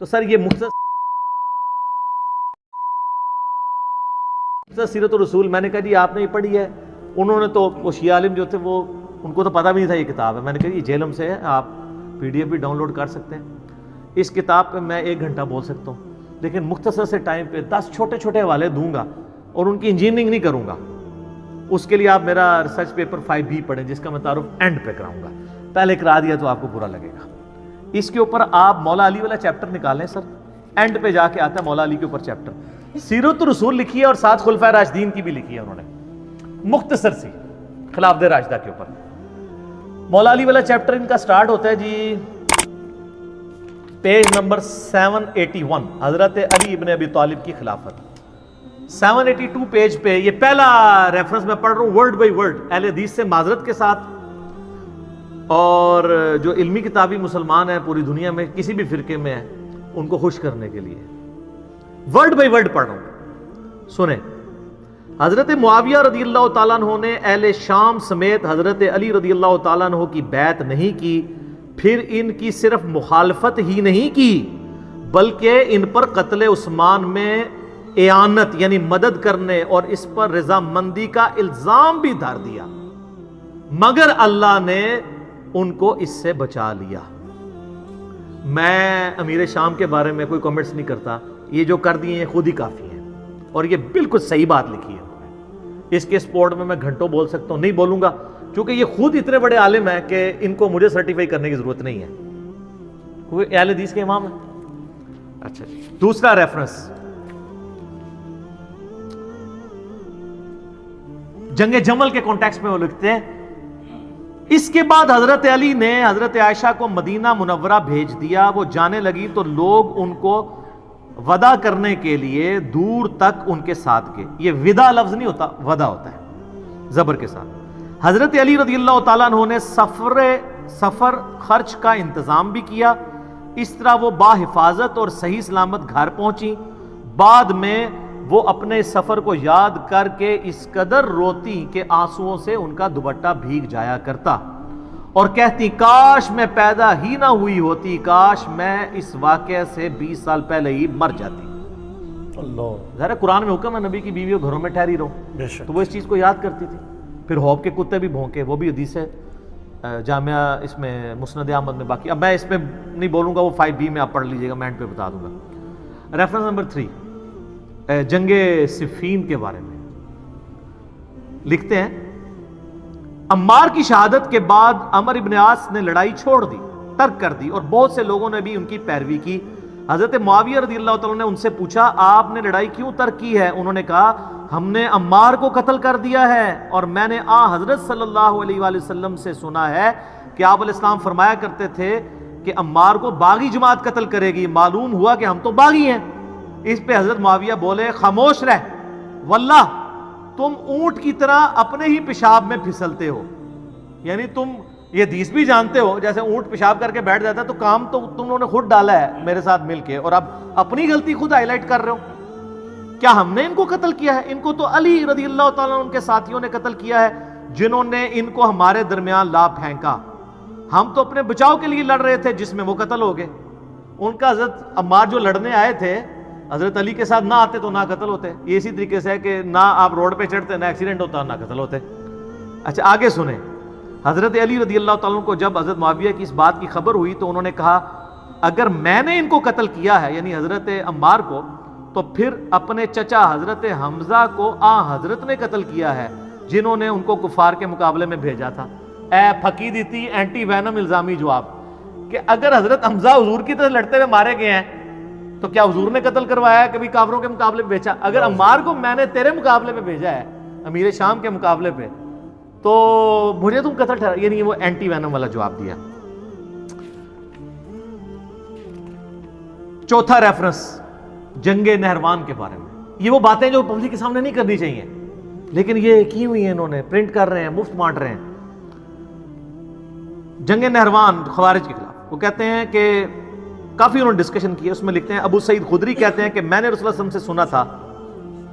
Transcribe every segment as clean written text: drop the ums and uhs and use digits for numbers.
تو سر یہ مختصر سیرت الرسول، میں نے کہا جی آپ نے یہ پڑھی ہے؟ انہوں نے تو وہ شیعہ عالم جو تھے وہ ان کو تو پتہ بھی نہیں تھا یہ کتاب ہے. میں نے کہا یہ جیلم سے ہے، آپ PDF بھی ڈاؤن لوڈ کر سکتے ہیں. اس کتاب پہ میں 1 گھنٹہ بول سکتا ہوں، لیکن مختصر سے ٹائم پہ 10 چھوٹے چھوٹے حوالے دوں گا اور ان کی انجینئرنگ نہیں کروں گا. اس کے لیے آپ میرا ریسرچ پیپر 5B پڑھیں جس کا میں تعارف اینڈ پہ کراؤں گا. پہلے کرا دیا تو آپ کو برا لگے گا. اس کے اوپر آپ مولا علی والا چیپٹر نکالیں سر، اینڈ پہ جا کے آتا ہے مولا علی کے اوپر چیپٹر. سیرت الرسول لکھی ہے اور ساتھ خلفائے راشدین کی بھی لکھی ہے انہوں نے، مختصر سی خلافت راشدہ کے اوپر. مولا علی والا چیپٹر ان کا سٹارٹ ہوتا ہے جی پیج نمبر 781، حضرت علی ابن ابی طالب کی خلافت. 782 پیج پہ یہ پہلا ریفرنس میں پڑھ رہا ہوں ورڈ بائی ورڈ، اہل حدیث سے معذرت کے ساتھ، اور جو علمی کتابی مسلمان ہیں پوری دنیا میں کسی بھی فرقے میں ہیں ان کو خوش کرنے کے لیے ورڈ بائی ورڈ پڑھ رہا ہوں. سنیں. حضرت معاویہ رضی اللہ تعالیٰ عنہ نے اہل شام سمیت حضرت علی رضی اللہ تعالیٰ عنہ کی بیعت نہیں کی، پھر ان کی صرف مخالفت ہی نہیں کی بلکہ ان پر قتل عثمان میں اعانت یعنی مدد کرنے اور اس پر رضامندی کا الزام بھی دھر دیا، مگر اللہ نے ان کو اس سے بچا لیا. میں امیر شام کے بارے میں کوئی کمنٹس نہیں کرتا، یہ جو کر دیے یہ خود ہی کافی ہے، اور یہ بالکل صحیح بات لکھی ہے. اس کے سپورٹ میں گھنٹوں بول سکتا ہوں، نہیں بولوں گا کیونکہ یہ خود اتنے بڑے عالم ہیں کہ ان کو مجھے سرٹیفائی کرنے کی ضرورت نہیں ہے. کوئی اہل حدیث کے امام ہے؟ اچھا جی. دوسرا ریفرنس جنگ جمل کے کانٹیکسٹ میں وہ لکھتے ہیں اس کے بعد حضرت علی نے حضرت عائشہ کو مدینہ منورہ بھیج دیا. وہ جانے لگی تو لوگ ان کو ودا کرنے کے لیے دور تک ان کے ساتھ گئے. یہ ودا لفظ نہیں ہوتا، ودا ہوتا ہے زبر کے ساتھ. حضرت علی رضی اللہ تعالیٰ عنہ نے سفر خرچ کا انتظام بھی کیا. اس طرح وہ باحفاظت اور صحیح سلامت گھر پہنچی. بعد میں وہ اپنے سفر کو یاد کر کے اس قدر روتی کہ آنسوؤں سے ان کا دوپٹہ بھیگ جایا کرتا اور کہتی کاش میں پیدا ہی نہ ہوئی ہوتی، کاش میں اس واقعے سے 20 سال پہلے ہی مر جاتی. اللہ، ظاہر قرآن میں حکم ہے نبی کی بیویوں گھروں میں ٹھہری رہو، بے شک. تو وہ اس چیز کو یاد کرتی تھی. پھر ہوب کے کتے بھی بھونکے، وہ بھی حدیث ہے جامعہ اس میں مسند احمد میں. باقی اب میں اس پہ نہیں بولوں گا، وہ 5B میں آپ پڑھ لیجئے گا، میں اینڈ پہ بتا دوں گا. ریفرنس نمبر 3 جنگ صفین کے بارے میں لکھتے ہیں عمار کی شہادت کے بعد عمر ابن عاص نے لڑائی چھوڑ دی، ترک کر دی، اور بہت سے لوگوں نے بھی ان کی پیروی کی. حضرت معاویہ رضی اللہ تعالیٰ نے ان سے پوچھا آپ نے لڑائی کیوں ترک کی ہے؟ انہوں نے کہا ہم نے عمار کو قتل کر دیا ہے، اور میں نے حضرت صلی اللہ علیہ وآلہ وسلم سے سنا ہے کہ آپ علیہ السلام فرمایا کرتے تھے کہ عمار کو باغی جماعت قتل کرے گی. معلوم ہوا کہ ہم تو باغی ہیں. اس پہ حضرت معاویہ بولے خاموش رہ، واللہ تم اونٹ کی طرح اپنے ہی پیشاب میں پھسلتے ہو. یعنی تم یہ حدیث بھی جانتے ہو جیسے اونٹ پیشاب کر کے بیٹھ جاتا ہے، تو کام تو تم نے خود ڈالا ہے میرے ساتھ مل کے، اور اب اپنی غلطی خود ہائی لائٹ کر رہے ہو. کیا ہم نے ان کو قتل کیا ہے؟ ان کو تو علی رضی اللہ تعالیٰ ان کے ساتھیوں نے قتل کیا ہے جنہوں نے ان کو ہمارے درمیان لا پھینکا. ہم تو اپنے بچاؤ کے لیے لڑ رہے تھے جس میں وہ قتل ہو گئے. ان کا حضرت عمار جو لڑنے آئے تھے حضرت علی کے ساتھ نہ آتے تو نہ قتل ہوتے. یہ اسی طریقے سے ہے کہ نہ آپ روڈ پہ چڑھتے نہ ایکسیڈنٹ ہوتا نہ قتل ہوتے. اچھا آگے سنیں. حضرت علی رضی اللہ تعالیٰ کو جب حضرت معاویہ کی اس بات کی خبر ہوئی تو انہوں نے کہا اگر میں نے ان کو قتل کیا ہے یعنی حضرت عمار کو، تو پھر اپنے چچا حضرت حمزہ کو حضرت نے قتل کیا ہے جنہوں نے ان کو کفار کے مقابلے میں بھیجا تھا. اے پھکی دیتی اینٹی وینم الزامی جواب کہ اگر حضرت حمزہ حضور کی طرح لڑتے ہوئے مارے گئے ہیں تو کیا حضور نے قتل کروایا ہے کبھی کافروں کے مقابلے میں بھیجا؟ اگر عمار کو میں نے تیرے مقابلے میں بھیجا ہے امیر شام کے مقابلے پہ تو مجھے تم قتل ٹھہرا، یعنی وہ اینٹی وینم والا جواب دیا. چوتھا ریفرنس جنگ نہروان کے بارے میں. یہ وہ باتیں جو پبلک کے سامنے نہیں کرنی چاہیے لیکن یہ کی ہوئی ہیں، انہوں نے پرنٹ کر رہے ہیں، مفت بانٹ رہے ہیں. جنگ نہروان خوارج کے خلاف وہ کہتے ہیں کہ کافی انہوں نے ڈسکشن کی ہے. اس میں لکھتے ہیں ابو سعید خدری کہتے ہیں کہ میں نے رسول اللہ صلی اللہ علیہ وسلم سے سنا تھا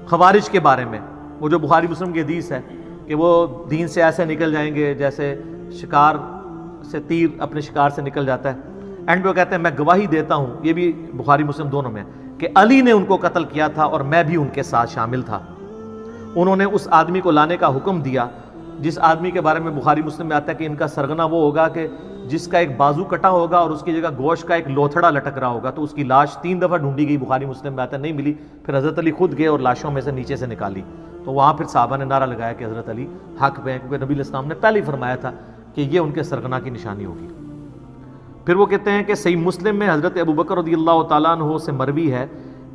خوارج کے بارے میں، وہ جو بخاری مسلم کی حدیث ہے کہ وہ دین سے ایسے نکل جائیں گے جیسے شکار سے تیر اپنے شکار سے نکل جاتا ہے، اینڈ پہ کہتے ہیں میں گواہی دیتا ہوں، یہ بھی بخاری مسلم دونوں میں، کہ علی نے ان کو قتل کیا تھا اور میں بھی ان کے ساتھ شامل تھا۔ انہوں نے اس آدمی کو لانے کا حکم دیا جس آدمی کے بارے میں بخاری مسلم میں آتا ہے کہ ان کا سرغنہ وہ ہوگا کہ جس کا ایک بازو کٹا ہوگا اور اس کی جگہ گوشت کا ایک لوتھڑا لٹک رہا ہوگا، تو اس کی لاش 3 دفعہ ڈھونڈی گئی، بخاری مسلم میں آتا ہے نہیں ملی، پھر حضرت علی خود گئے اور لاشوں میں سے نیچے سے نکالی، تو وہاں پھر صحابہ نے نعرہ لگایا کہ حضرت علی حق پہ ہیں، کیونکہ نبی علیہ السلام نے پہلے ہی فرمایا تھا کہ یہ ان کے سرغنہ کی نشانی ہوگی۔ پھر وہ کہتے ہیں کہ صحیح مسلم میں حضرت ابوبکر رضی اللہ تعالیٰ عنہ سے مروی ہے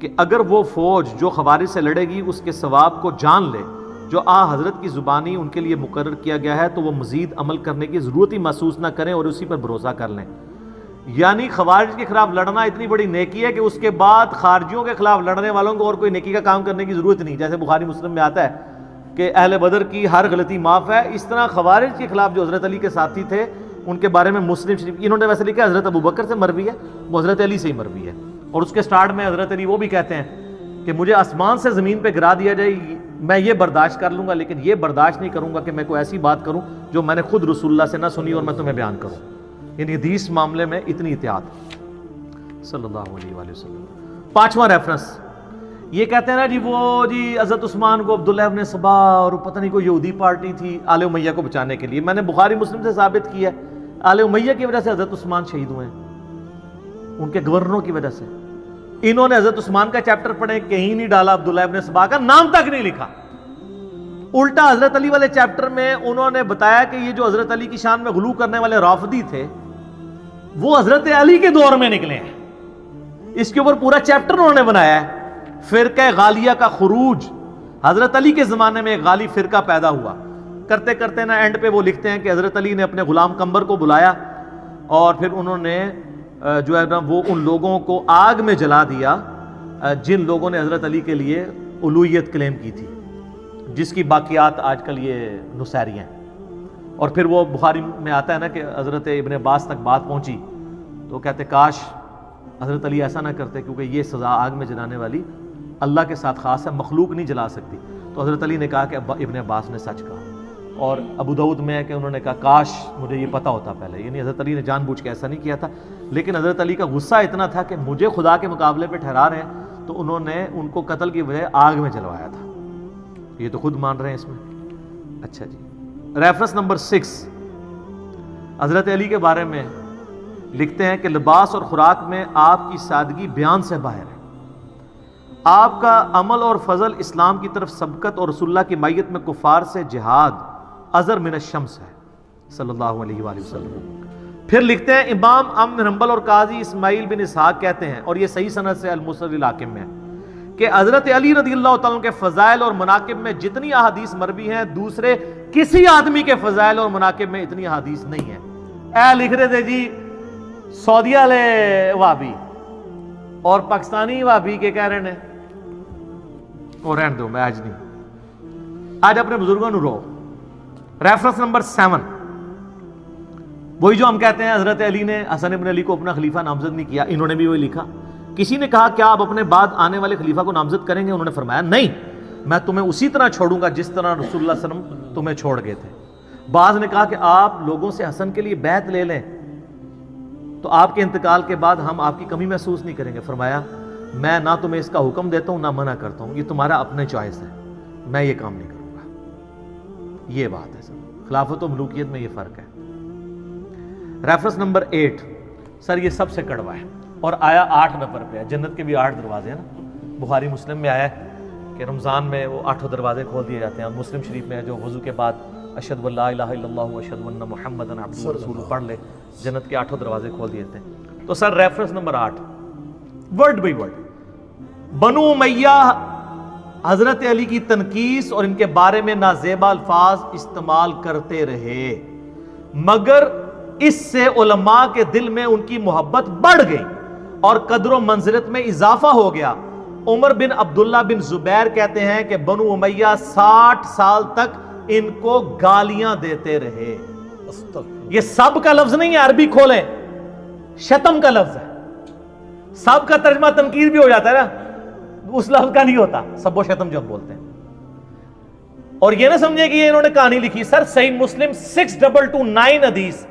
کہ اگر وہ فوج جو خوارج سے لڑے گی اس کے ثواب کو جان لے جو حضرت کی زبانی ان کے لیے مقرر کیا گیا ہے، تو وہ مزید عمل کرنے کی ضرورت ہی محسوس نہ کریں اور اسی پر بھروسہ کر لیں۔ یعنی خوارج کے خلاف لڑنا اتنی بڑی نیکی ہے کہ اس کے بعد خارجیوں کے خلاف لڑنے والوں کو اور کوئی نیکی کا کام کرنے کی ضرورت نہیں، جیسے بخاری مسلم میں آتا ہے کہ اہل بدر کی ہر غلطی معاف ہے، اس طرح خوارج کے خلاف جو حضرت علی کے ساتھی تھے ان کے بارے میں مسلم شریف انہوں نے ویسے لکھا ہے حضرت ابوبکر سے مروی ہے، وہ حضرت علی سے ہی مروی ہے، اور اس کے سٹارٹ میں حضرت علی وہ بھی کہتے ہیں کہ مجھے آسمان سے زمین پہ گرا دیا جائے میں یہ برداشت کر لوں گا، لیکن یہ برداشت نہیں کروں گا کہ میں کوئی ایسی بات کروں جو میں نے خود رسول اللہ سے نہ سنی اور میں تمہیں بیان کروں۔ یعنی حدیث معاملے میں اتنی احتیاط صلی اللہ علیہ وآلہ وسلم۔ 5واں ریفرنس یہ کہتے ہیں نا جی وہ جی حضرت عثمان کو عبداللہ ابن سبا اور پتہ نہیں کوئی یہودی پارٹی تھی آل امیہ کو بچانے کے لیے، میں نے بخاری مسلم سے ثابت کیا ہے آل امیہ کی وجہ سے حضرت عثمان شہید ہوئے ہیں، ان کے گورنروں کی وجہ سے۔ انہوں نے حضرت عثمان کا چیپٹر پڑھیں، کہیں نہیں ڈالا عبداللہ ابن سبا کا نام تک نہیں لکھا، الٹا حضرت علی والے چیپٹر میں انہوں نے بتایا کہ یہ جو حضرت علی کی شان میں غلو کرنے والے رافضی تھے وہ حضرت علی کے دور میں نکلے ہیں، اس کے اوپر پورا چیپٹر انہوں نے بنایا ہے۔ فرقہ غالیہ کا خروج، حضرت علی کے زمانے میں ایک غالی فرقہ پیدا ہوا، کرتے کرتے نا اینڈ پہ وہ لکھتے ہیں کہ حضرت علی نے اپنے غلام قمبر کو بلایا اور پھر انہوں نے جو ہے نا وہ ان لوگوں کو آگ میں جلا دیا جن لوگوں نے حضرت علی کے لیے الوہیت کلیم کی تھی، جس کی باقیات آج کل یہ نصیری ہیں۔ اور پھر وہ بخاری میں آتا ہے نا کہ حضرت ابن عباس تک بات پہنچی تو کہتے کاش حضرت علی ایسا نہ کرتے، کیونکہ یہ سزا آگ میں جلانے والی اللہ کے ساتھ خاص ہے، مخلوق نہیں جلا سکتی۔ تو حضرت علی نے کہا کہ ابن عباس نے سچ کہا، اور ابو داؤد میں ہے کہ انہوں نے کہا کاش مجھے یہ پتہ ہوتا پہلے، یعنی حضرت علی نے جان بوجھ کے ایسا نہیں کیا تھا، لیکن حضرت علی کا غصہ اتنا تھا کہ مجھے خدا کے مقابلے پہ ٹھہرا رہے ہیں، تو انہوں نے ان کو قتل کی وجہ آگ میں جلوایا تھا، یہ تو خود مان رہے ہیں اس میں۔ اچھا جی، ریفرنس نمبر 6 حضرت علی کے بارے میں لکھتے ہیں کہ لباس اور خوراک میں آپ کی سادگی بیان سے باہر ہے، آپ کا عمل اور فضل اسلام کی طرف سبقت اور رسول اللہ کی معیت میں کفار سے جہاد ازر من الشمس ہے صلی اللہ علیہ وآلہ وسلم۔ پھر لکھتے ہیں امام احمد بن حنبل اور قاضی اسماعیل بن اسحاق کہتے ہیں، اور یہ صحیح سند سے المسند الحاکم میں ہے، کہ حضرت علی رضی اللہ تعالیٰ کے فضائل اور مناقب میں جتنی احادیث مروی ہیں دوسرے کسی آدمی کے فضائل اور مناقب میں اتنی احادیث نہیں ہیں۔ اے لکھ رہے تھے جی سعودیہ والے وہابی اور پاکستانی وہابی کے کہہ رہے ہیں، اور رہن دو میں آج نہیں، آج اپنے بزرگوں نے رو۔ ریفرنس نمبر 7 وہی جو ہم کہتے ہیں حضرت علی نے حسن ابن علی کو اپنا خلیفہ نامزد نہیں کیا، انہوں نے بھی وہی لکھا۔ کسی نے کہا کیا آپ اپنے بعد آنے والے خلیفہ کو نامزد کریں گے؟ انہوں نے فرمایا نہیں، میں تمہیں اسی طرح چھوڑوں گا جس طرح رسول اللہ صلی اللہ علیہ وسلم تمہیں چھوڑ گئے تھے۔ بعض نے کہا کہ آپ لوگوں سے حسن کے لیے بیعت لے لیں تو آپ کے انتقال کے بعد ہم آپ کی کمی محسوس نہیں کریں گے۔ فرمایا میں نہ تمہیں اس کا حکم دیتا ہوں نہ منع کرتا ہوں، یہ تمہارا اپنے چوائس ہے، میں یہ کام نہیں کروں گا۔ یہ بات ہے سر، خلافت و ملوکیت میں یہ فرق ہے۔ ریفرنس نمبر 8 سر یہ سب سے کڑوا ہے اور آیا 8 نمبر پہ ہے، جنت کے بھی 8 دروازے ہیں نا، بخاری مسلم میں آیا ہے کہ رمضان میں وہ 8 دروازے کھول دیے جاتے ہیں، اور مسلم شریف میں ہے جو وضو کے بعد اشہد ان لا الہ الا اللہ و اشہد ان محمدًا عبدہ و رسولہ پڑھ لے، جنت کے 8 دروازے کھول دیے جاتے ہیں۔ تو sir reference number 8 word by word بنو امیہ حضرت علی کی تنقیص اور ان کے بارے میں نازیبا الفاظ استعمال کرتے رہے، مگر اس سے علماء کے دل میں ان کی محبت بڑھ گئی اور قدر و منزلت میں اضافہ ہو گیا۔ عمر بن عبداللہ بن زبیر کہتے ہیں کہ بنو امیہ 60 سال تک ان کو گالیاں دیتے رہے۔ یہ سب کا لفظ نہیں ہے، عربی کھولیں، شتم کا لفظ ہے۔ سب کا ترجمہ تنقید بھی ہو جاتا ہے نا، اس لفظ کا نہیں ہوتا، سب و شتم جو ہم بولتے ہیں۔ اور یہ نہ سمجھے کہ یہ انہوں نے کہانی لکھی، سر صحیح مسلم 6229 حدیث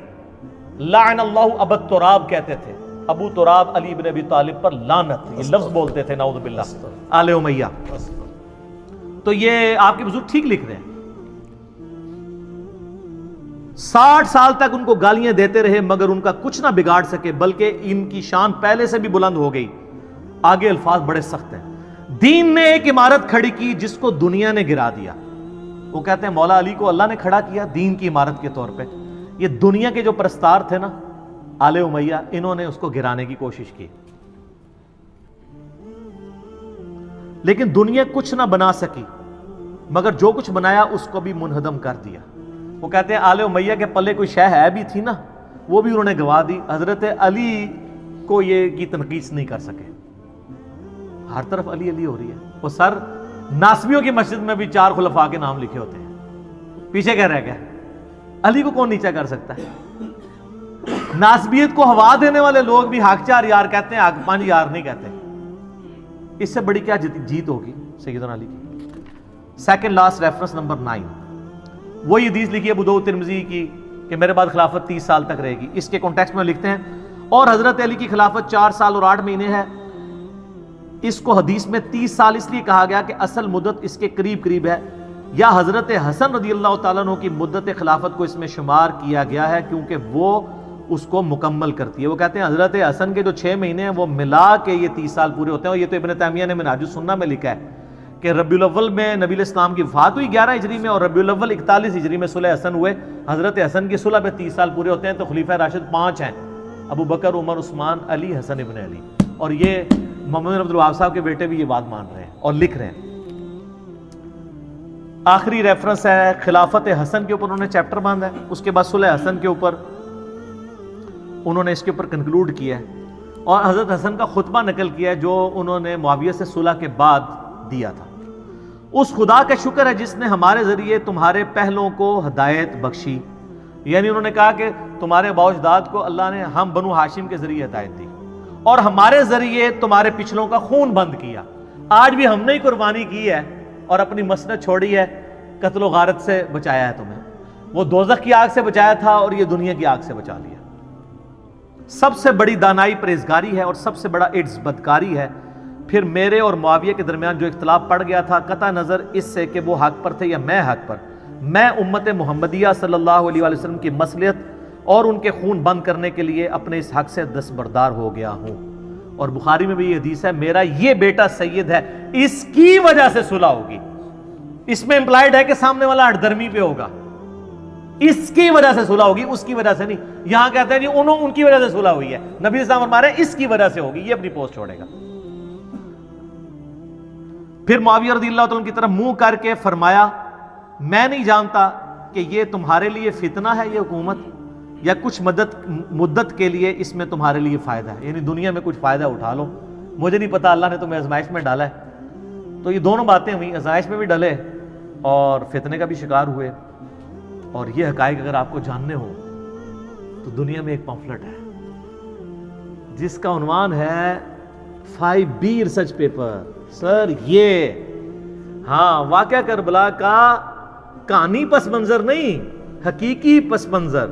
لعن اللہ ابا التراب کہتے تھے، ابو تراب علی بن ابی طالب پر لعنت، یہ لفظ بولتے تھے نعوذ باللہ آل امیہ. تو یہ آپ کے بزرگ ٹھیک لکھ رہے ہیں. 60 سال تک ان کو گالیاں دیتے رہے مگر ان کا کچھ نہ بگاڑ سکے، بلکہ ان کی شان پہلے سے بھی بلند ہو گئی. آگے الفاظ بڑے سخت ہیں. دین نے ایک عمارت کھڑی کی جس کو دنیا نے گرا دیا. وہ کہتے ہیں مولا علی کو اللہ نے کھڑا کیا دین کی عمارت کے طور پہ. یہ دنیا کے جو پرستار تھے نا آل امیہ، انہوں نے اس کو گرانے کی کوشش کی، لیکن دنیا کچھ نہ بنا سکی مگر جو کچھ بنایا اس کو بھی منہدم کر دیا. وہ کہتے ہیں آل امیہ کے پلے کوئی شے ہے بھی تھی نا، وہ بھی انہوں نے گوا دی. حضرت علی کو یہ کی تنقیص نہیں کر سکے. ہر طرف علی علی ہو رہی ہے. وہ سر ناسبیوں کی مسجد میں بھی 4 خلفاء کے نام لکھے ہوتے ہیں، پیچھے کیا رہ گیا؟ علی کو کون نیچا کر سکتا ہے؟ ناسبیت کو ہوا دینے والے لوگ بھی حق 4 یار کہتے ہیں، حق 5 یار نہیں کہتے. اس سے بڑی کیا جیت ہوگی سیدنا علی کی. سیکنڈ لاسٹ ریفرنس نمبر 9، وہی حدیث لکھی ہے ابو داؤد ترمذی کی کہ میرے بعد خلافت 30 سال تک رہے گی. اس کے کانٹیکسٹ میں لکھتے ہیں اور حضرت علی کی خلافت 4 سال اور 8 مہینے ہے. اس کو حدیث میں 30 سال اس لیے کہا گیا کہ اصل مدت اس کے قریب قریب ہے، یا حضرت حسن رضی اللہ تعالیٰ عنہ کی مدت خلافت کو اس میں شمار کیا گیا ہے کیونکہ وہ اس کو مکمل کرتی ہے. وہ کہتے ہیں حضرت حسن کے جو 6 مہینے ہیں وہ ملا کے یہ 30 سال پورے ہوتے ہیں. اور یہ تو ابن تیمیہ نے منہاج السنہ میں لکھا ہے کہ ربیع الاول میں نبی علیہ السلام کی وفات ہوئی 11 ہجری میں، اور ربیع الاول 41 ہجری میں صلح حسن ہوئے. حضرت حسن کی صلح پہ 30 سال پورے ہوتے ہیں. تو خلیفہ راشد 5 ہیں، ابو بکر، عمر، عثمان، علی، حسن ابن علی. اور یہ محمد بن عبد الوہاب صاحب کے بیٹے بھی یہ بات مان رہے ہیں اور لکھ رہے ہیں. آخری ریفرنس ہے خلافت حسن کے اوپر انہوں نے چیپٹر باندھا ہے. اس کے بعد صلح حسن کے اوپر انہوں نے اس کے اوپر کنکلوڈ کیا ہے اور حضرت حسن کا خطبہ نقل کیا ہے جو انہوں نے معاویہ سے صلح کے بعد دیا تھا. اس خدا کا شکر ہے جس نے ہمارے ذریعے تمہارے پہلوں کو ہدایت بخشی. یعنی انہوں نے کہا کہ تمہارے باؤ اجداد کو اللہ نے ہم بنو ہاشم کے ذریعے ہدایت دی اور ہمارے ذریعے تمہارے پچھلوں کا خون بند کیا. آج بھی ہم نے ہی قربانی کی ہے اور اپنی مسند چھوڑی ہے، قتل و غارت سے بچایا ہے تمہیں. وہ دوزخ کی آگ سے بچایا تھا اور یہ دنیا کی آگ سے بچا لیا. سب سے بڑی دانائی پرہیزگاری ہے اور سب سے بڑا ایڈز بدکاری ہے. پھر میرے اور معاویہ کے درمیان جو اختلاف پڑ گیا تھا قطع نظر اس سے کہ وہ حق پر تھے یا میں حق پر، میں امت محمدیہ صلی اللہ علیہ وسلم کی مصلحت اور ان کے خون بند کرنے کے لیے اپنے اس حق سے دستبردار ہو گیا ہوں. اور بخاری میں بھی یہ حدیث ہے میرا یہ بیٹا سید ہے، اس کی وجہ سے صلح ہوگی. اس میں امپلائڈ ہے کہ سامنے والا ہٹ درمی پہ ہوگا. اس کی وجہ سے صلح ہوگی، اس کی وجہ سے نہیں. یہاں کہتے ہیں جی ان کی وجہ سے صلح ہوئی ہے، نبی صلی اللہ علیہ وسلم فرما رہے ہیں اس کی وجہ سے ہوگی، یہ اپنی پوسٹ چھوڑے گا. پھر معاویہ رضی اللہ تعالیٰ کی طرف منہ کر کے فرمایا میں نہیں جانتا کہ یہ تمہارے لیے فتنہ ہے یہ حکومت یا کچھ مدت کے لیے اس میں تمہارے لیے فائدہ ہے، یعنی دنیا میں کچھ فائدہ اٹھا لو. مجھے نہیں پتا اللہ نے تمہیں آزمائش میں ڈالا ہے. تو یہ دونوں باتیں ہوئی، آزمائش میں بھی ڈلے اور فتنے کا بھی شکار ہوئے. اور یہ حقائق اگر آپ کو جاننے ہو تو دنیا میں ایک پمفلٹ ہے جس کا عنوان ہے 5B ریسرچ پیپر. سر یہ واقعہ کربلا کا کہانی پس منظر نہیں، حقیقی پس منظر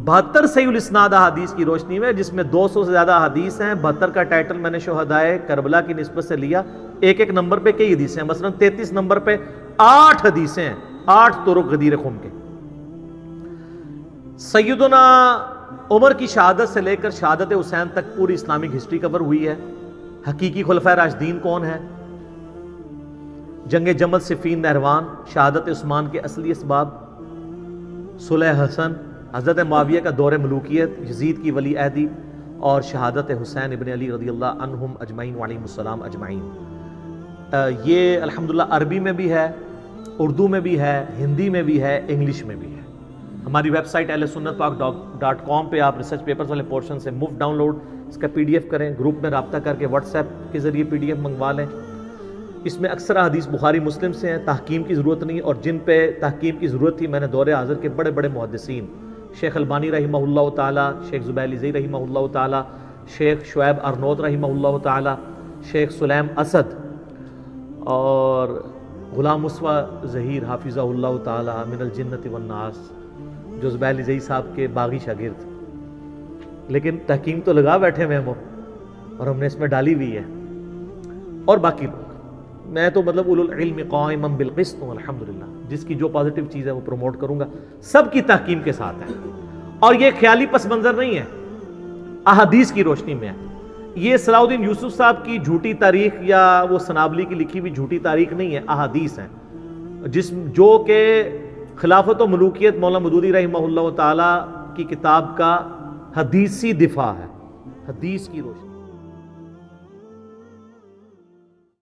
72 صحیح الاسناد احادیث کی روشنی میں، جس میں 200 سے زیادہ حدیث ہیں. 72 کا ٹائٹل میں نے شہدائے کربلا کی نسبت سے لیا. ایک نمبر پہ کئی حدیثیں ہیں، مثلا 33 نمبر پہ 8 حدیثیں ہیں، 8 طرق غدیر خون کے. سیدنا عمر کی شہادت سے لے کر شہادت حسین تک پوری اسلامک ہسٹری کور ہوئی ہے. حقیقی خلفائے راشدین کون ہیں، جنگ جمل، صفین، نہروان، شہادت عثمان کے اصلی اسباب، صلح حسن، حضرت معاویہ کا دور ملوکیت، یزید کی ولی عہدی اور شہادت حسین ابن علی رضی اللہ عنہم اجمعین وعلیہم السلام اجمعین. یہ الحمدللہ عربی میں بھی ہے، اردو میں بھی ہے، ہندی میں بھی ہے، انگلش میں بھی ہے. ہماری ویب سائٹ ahlsunnatpak.com پہ آپ ریسرچ پیپرز والے پورشن سے مفت ڈاؤن لوڈ اس کا PDF کریں، گروپ میں رابطہ کر کے واٹس ایپ کے ذریعے PDF منگوا لیں. اس میں اکثر حدیث بخاری مسلم سے ہیں، تحکیم کی ضرورت نہیں. اور جن پہ تحکیم کی ضرورت تھی میں نے دور حاضر کے بڑے بڑے محدثین، شیخ البانی رحمہ اللہ تعالی، شیخ زبیل زئی رحمہ اللہ تعالی، شیخ شعیب ارنوت رحمہ اللہ تعالی، شیخ سلیم اسد اور غلام مصطفیٰ ظہیر حافظہ اللہ تعالی من الجنت والناس، جو زبیل زئی صاحب کے باغی شاگرد. لیکن تحکیم تو لگا بیٹھے ہوئے ہم اور ہم نے اس میں ڈالی ہوئی ہے. اور باقی لوگ میں تو مطلب اولو العلم قائما بالقسط ہوں الحمدللہ, جس کی جو پازیٹیو چیز ہے وہ پروموٹ کروں گا, سب کی تحکیم کے ساتھ ہے. اور یہ خیالی پس منظر نہیں ہے, احادیث کی روشنی میں ہے. یہ صلاح الدین یوسف صاحب کی جھوٹی تاریخ یا وہ سنابلی کی لکھی ہوئی جھوٹی تاریخ نہیں ہے, احادیث ہیں جو کہ خلافت و ملوکیت مولانا مودودی رحمہ اللہ تعالی کی کتاب کا حدیثی دفاع ہے, حدیث کی روشنی.